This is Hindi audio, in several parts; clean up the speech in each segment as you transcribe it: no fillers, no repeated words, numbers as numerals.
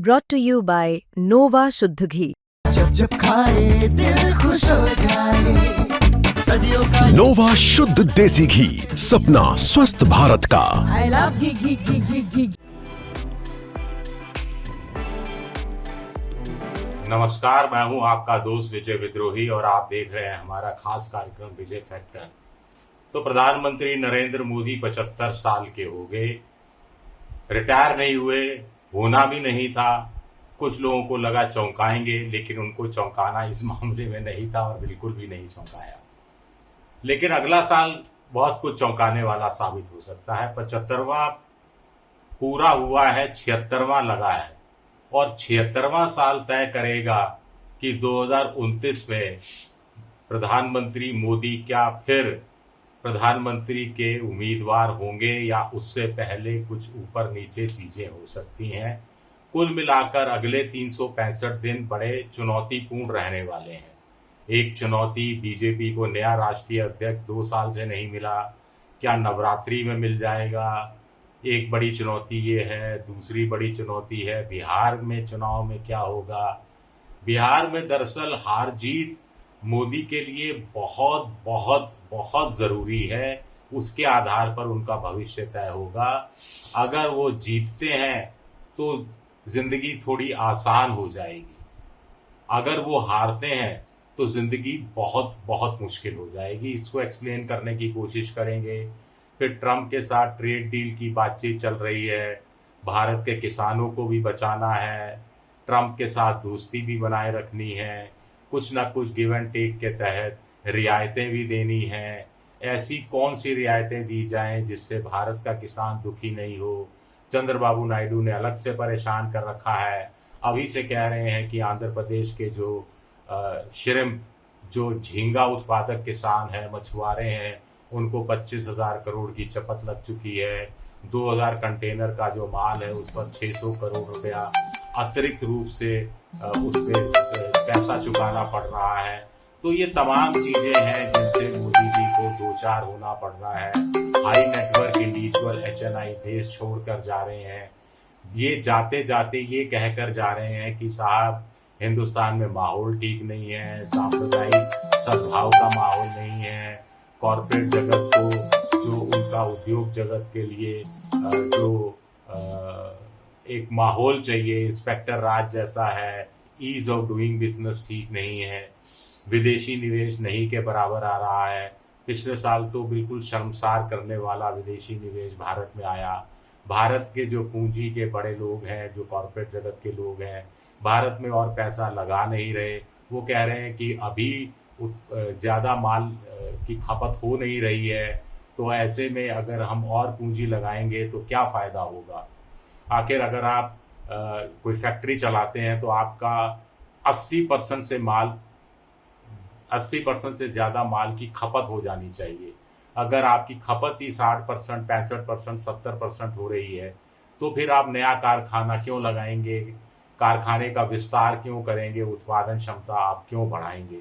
brought to you by Nova शुद्ध घी। जब जब खाए दिल खुश हो जाए, सदियों का नोवा शुद्ध देसी घी, सपना स्वस्थ भारत का। I love घी घी घी घी घी। नमस्कार, मैं हूं आपका दोस्त विजय विद्रोही और आप देख रहे हैं हमारा खास कार्यक्रम विजय फैक्टर। तो प्रधानमंत्री नरेंद्र मोदी 75 साल के हो गए, रिटायर नहीं हुए, होना भी नहीं था। कुछ लोगों को लगा चौंकाएंगे, लेकिन उनको चौंकाना इस मामले में नहीं था और बिल्कुल भी नहीं चौंकाया। लेकिन अगला साल बहुत कुछ चौंकाने वाला साबित हो सकता है। 75वां पूरा हुआ है, 76वां लगा है और 76वां साल तय करेगा कि 2029 में प्रधानमंत्री मोदी क्या फिर प्रधानमंत्री के उम्मीदवार होंगे या उससे पहले कुछ ऊपर नीचे चीजें हो सकती हैं। कुल मिलाकर अगले 365 दिन बड़े चुनौतीपूर्ण रहने वाले हैं। एक चुनौती, बीजेपी को नया राष्ट्रीय अध्यक्ष 2 साल से नहीं मिला, क्या नवरात्रि में मिल जाएगा? एक बड़ी चुनौती ये है। दूसरी बड़ी चुनौती है बिहार में चुनाव में क्या होगा। बिहार में दरअसल हार जीत मोदी के लिए बहुत बहुत बहुत ज़रूरी है। उसके आधार पर उनका भविष्य तय होगा। अगर वो जीतते हैं तो ज़िंदगी थोड़ी आसान हो जाएगी, अगर वो हारते हैं तो ज़िंदगी बहुत बहुत मुश्किल हो जाएगी। इसको एक्सप्लेन करने की कोशिश करेंगे। फिर ट्रंप के साथ ट्रेड डील की बातचीत चल रही है, भारत के किसानों को भी बचाना है, ट्रंप के साथ दोस्ती भी बनाए रखनी है, कुछ ना कुछ गिव एंड टेक के तहत रियायतें भी देनी हैं। ऐसी कौन सी रियायतें दी जाएं जिससे भारत का किसान दुखी नहीं हो। चंद्रबाबू नायडू ने अलग से परेशान कर रखा है। अभी से कह रहे हैं कि आंध्र प्रदेश के जो श्रिम्प, जो झींगा उत्पादक किसान हैं, मछुआरे हैं, उनको 25,000 करोड़ की चपत लग चुकी है। 2,000 कंटेनर का जो माल है उस पर 600 करोड़ रुपया अतिरिक्त रूप से उस पर पैसा चुकाना पड़ रहा है। तो ये तमाम चीजें हैं जिनसे मोदी जी को दो चार होना पड़ रहा है। हाई नेटवर्क इंडिविजुअल HNI देश छोड़कर जा रहे हैं। ये जाते जाते ये कहकर जा रहे हैं कि साहब हिंदुस्तान में माहौल ठीक नहीं है, सांप्रदायिक सद्भाव का माहौल नहीं है। कॉरपोरेट जगत को, जो उनका उद्योग जगत के लिए जो एक माहौल चाहिए, इंस्पेक्टर राज जैसा है, ईज ऑफ डूइंग बिजनेस ठीक नहीं है, विदेशी निवेश नहीं के बराबर आ रहा है। पिछले साल तो बिल्कुल शर्मसार करने वाला विदेशी निवेश भारत में आया। भारत के जो पूंजी के बड़े लोग हैं, जो कॉरपोरेट जगत के लोग हैं, भारत में और पैसा लगा नहीं रहे। वो कह रहे हैं कि अभी ज़्यादा माल की खपत हो नहीं रही है, तो ऐसे में अगर हम और पूंजी लगाएंगे तो क्या फ़ायदा होगा। आखिर अगर आप कोई फैक्ट्री चलाते हैं तो आपका 80% से ज़्यादा माल की खपत हो जानी चाहिए। अगर आपकी खपत ही 60%, 65%, 70% हो रही है तो फिर आप नया कारखाना क्यों लगाएंगे, कारखाने का विस्तार क्यों करेंगे, उत्पादन क्षमता आप क्यों बढ़ाएंगे।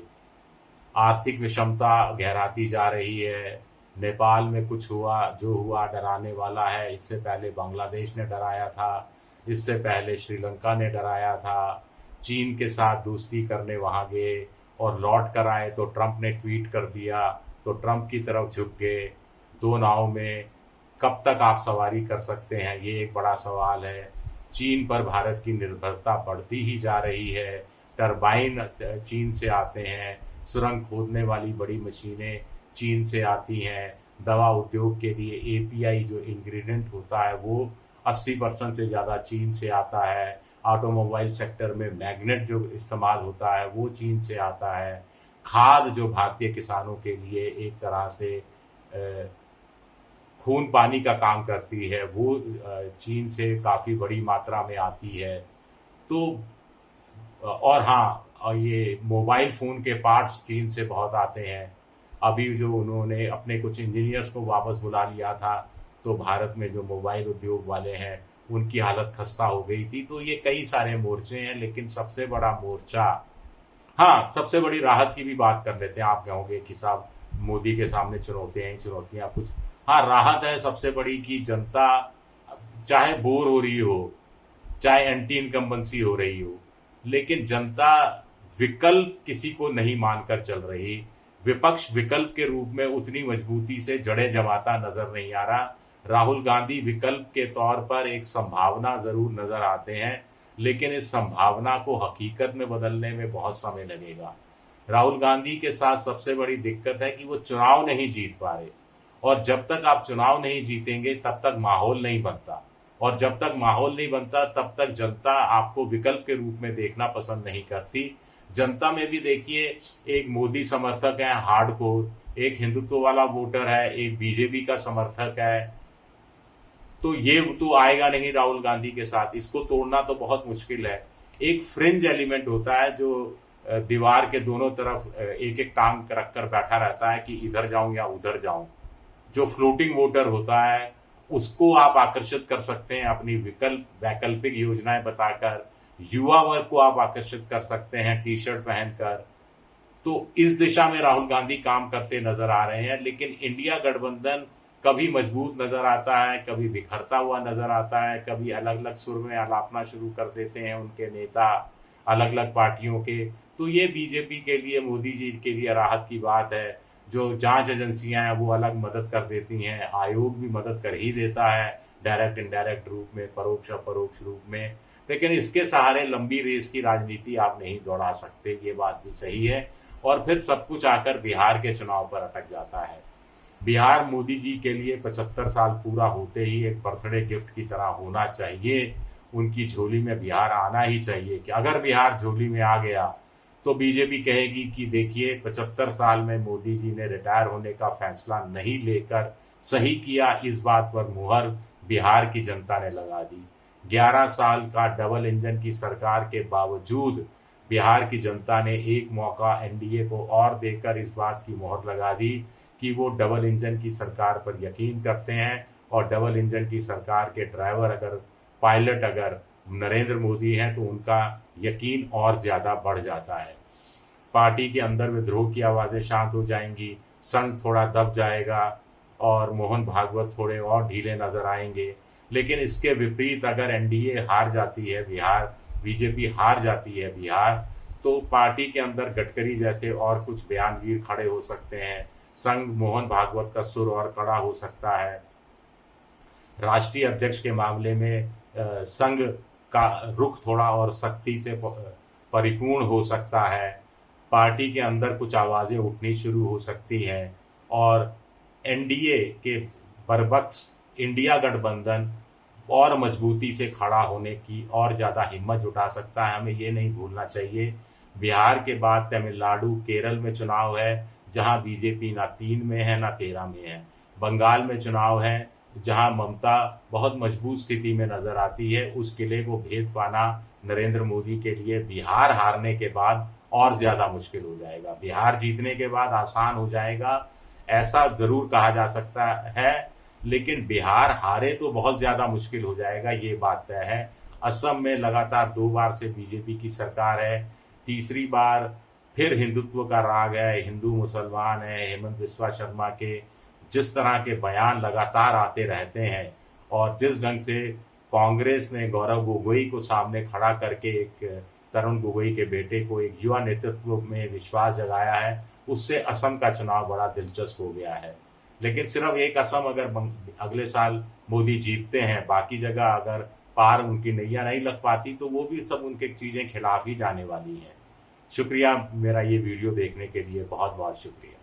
आर्थिक विषमता गहराती जा रही है। नेपाल में कुछ हुआ, जो हुआ डराने वाला है। इससे पहले बांग्लादेश ने डराया था, इससे पहले श्रीलंका ने डराया था। चीन के साथ दोस्ती करने वहाँ गए और लौट कर आए तो ट्रंप ने ट्वीट कर दिया तो ट्रंप की तरफ झुक गए। 2 नाव में कब तक आप सवारी कर सकते हैं, ये एक बड़ा सवाल है। चीन पर भारत की निर्भरता बढ़ती ही जा रही है। टरबाइन चीन से आते हैं, सुरंग खोदने वाली बड़ी मशीनें चीन से आती हैं। दवा उद्योग के लिए API जो इंग्रेडिएंट होता है वो 80% से ज़्यादा चीन से आता है। ऑटोमोबाइल सेक्टर में मैग्नेट जो इस्तेमाल होता है वो चीन से आता है। खाद जो भारतीय किसानों के लिए एक तरह से खून पानी का काम करती है वो चीन से काफ़ी बड़ी मात्रा में आती है। तो और हाँ, ये मोबाइल फ़ोन के पार्ट्स चीन से बहुत आते हैं। अभी जो उन्होंने अपने कुछ इंजीनियर्स को वापस बुला लिया था तो भारत में जो मोबाइल उद्योग वाले हैं उनकी हालत खस्ता हो गई थी। तो ये कई सारे मोर्चे हैं, लेकिन सबसे बड़ा मोर्चा, हाँ, सबसे बड़ी राहत की भी बात कर लेते हैं। आप कहोगे कि साहब मोदी के सामने चुनौतियाँ कुछ, हाँ, राहत है सबसे बड़ी कि जनता चाहे बोर हो रही हो चाहे एंटी इनकम्बेंसी हो रही हो, लेकिन जनता विकल्प किसी को नहीं मानकर चल रही। विपक्ष विकल्प के रूप में उतनी मजबूती से जड़ें जमाता नजर नहीं आ रहा। राहुल गांधी विकल्प के तौर पर एक संभावना जरूर नजर आते हैं, लेकिन इस संभावना को हकीकत में बदलने में बहुत समय लगेगा। राहुल गांधी के साथ सबसे बड़ी दिक्कत है कि वो चुनाव नहीं जीत पा रहे, और जब तक आप चुनाव नहीं जीतेंगे तब तक माहौल नहीं बनता, और जब तक माहौल नहीं बनता तब तक जनता आपको विकल्प के रूप में देखना पसंद नहीं करती। जनता में भी देखिए, एक मोदी समर्थक है हार्डकोर, एक हिंदुत्व वाला वोटर है, एक बीजेपी का समर्थक है, तो ये तो आएगा नहीं राहुल गांधी के साथ। इसको तोड़ना तो बहुत मुश्किल है। एक फ्रिंज एलिमेंट होता है जो दीवार के दोनों तरफ एक एक टांग रखकर बैठा रहता है कि इधर जाऊं या उधर जाऊं। जो फ्लोटिंग वोटर होता है उसको आप आकर्षित कर सकते हैं अपनी वैकल्पिक योजनाएं बताकर। युवा वर्ग को आप आकर्षित कर सकते हैं टी शर्ट पहनकर। तो इस दिशा में राहुल गांधी काम करते नजर आ रहे हैं, लेकिन इंडिया गठबंधन कभी मजबूत नजर आता है, कभी बिखरता हुआ नजर आता है, कभी अलग अलग सुर में आलापना शुरू कर देते हैं उनके नेता अलग अलग पार्टियों के। तो ये बीजेपी के लिए, मोदी जी के लिए राहत की बात है। जो जांच एजेंसियां हैं वो अलग मदद कर देती हैं, आयोग भी मदद कर ही देता है डायरेक्ट इनडायरेक्ट रूप में, परोक्ष अपरोक्ष रूप में, लेकिन इसके सहारे लंबी रेस की राजनीति आप नहीं दौड़ा सकते, ये बात भी सही है। और फिर सब कुछ आकर बिहार के चुनाव पर अटक जाता है। बिहार मोदी जी के लिए 75 साल पूरा होते ही एक बर्थडे गिफ्ट की तरह होना चाहिए। उनकी झोली में बिहार आना ही चाहिए कि अगर बिहार झोली में आ गया तो बीजेपी कहेगी कि देखिए 75 साल में मोदी जी ने रिटायर होने का फैसला नहीं लेकर सही किया। इस बात पर मुहर बिहार की जनता ने लगा दी। 11 साल का डबल इंजन की सरकार के बावजूद बिहार की जनता ने एक मौका एनडीए को और देकर इस बात की मोहर लगा दी कि वो डबल इंजन की सरकार पर यकीन करते हैं, और डबल इंजन की सरकार के ड्राइवर पायलट अगर नरेंद्र मोदी हैं तो उनका यकीन और ज़्यादा बढ़ जाता है। पार्टी के अंदर विद्रोह की आवाज़ें शांत हो जाएंगी, संघ थोड़ा दब जाएगा और मोहन भागवत थोड़े और ढीले नजर आएंगे। लेकिन इसके विपरीत अगर एनडीए हार जाती है बिहार, बीजेपी हार जाती है बिहार, तो पार्टी के अंदर गडकरी जैसे और कुछ बयानवीर खड़े हो सकते हैं। संघ मोहन भागवत का सुर और कड़ा हो सकता है। राष्ट्रीय अध्यक्ष के मामले में संघ का रुख थोड़ा और सख्ती से परिपूर्ण हो सकता है। पार्टी के अंदर कुछ आवाज़ें उठनी शुरू हो सकती हैं, और एनडीए के बरबक्स इंडिया गठबंधन और मजबूती से खड़ा होने की और ज़्यादा हिम्मत जुटा सकता है। हमें ये नहीं भूलना चाहिए, बिहार के बाद तमिलनाडु, केरल में चुनाव है जहां बीजेपी ना 3 में है ना 13 में है। बंगाल में चुनाव है जहां ममता बहुत मजबूत स्थिति में नजर आती है। उस किले को भेद पाना नरेंद्र मोदी के लिए बिहार हारने के बाद और ज़्यादा मुश्किल हो जाएगा। बिहार जीतने के बाद आसान हो जाएगा ऐसा ज़रूर कहा जा सकता है, लेकिन बिहार हारे तो बहुत ज़्यादा मुश्किल हो जाएगा, ये बात तय है। असम में लगातार 2 बार से बीजेपी की सरकार है, तीसरी बार फिर हिंदुत्व का राग है, हिंदू मुसलमान है। हेमंत बिस्वा शर्मा के जिस तरह के बयान लगातार आते रहते हैं, और जिस ढंग से कांग्रेस ने गौरव गोगोई को सामने खड़ा करके एक तरुण गोगोई के बेटे को एक युवा नेतृत्व में विश्वास जगाया है, उससे असम का चुनाव बड़ा दिलचस्प हो गया है। लेकिन सिर्फ एक असम अगर अगले साल मोदी जीतते हैं, बाकी जगह अगर पार उनकी नैया नहीं लग पाती तो वो भी सब उनके चीज़ें खिलाफ ही जाने वाली हैं। शुक्रिया, मेरा ये वीडियो देखने के लिए बहुत बहुत शुक्रिया।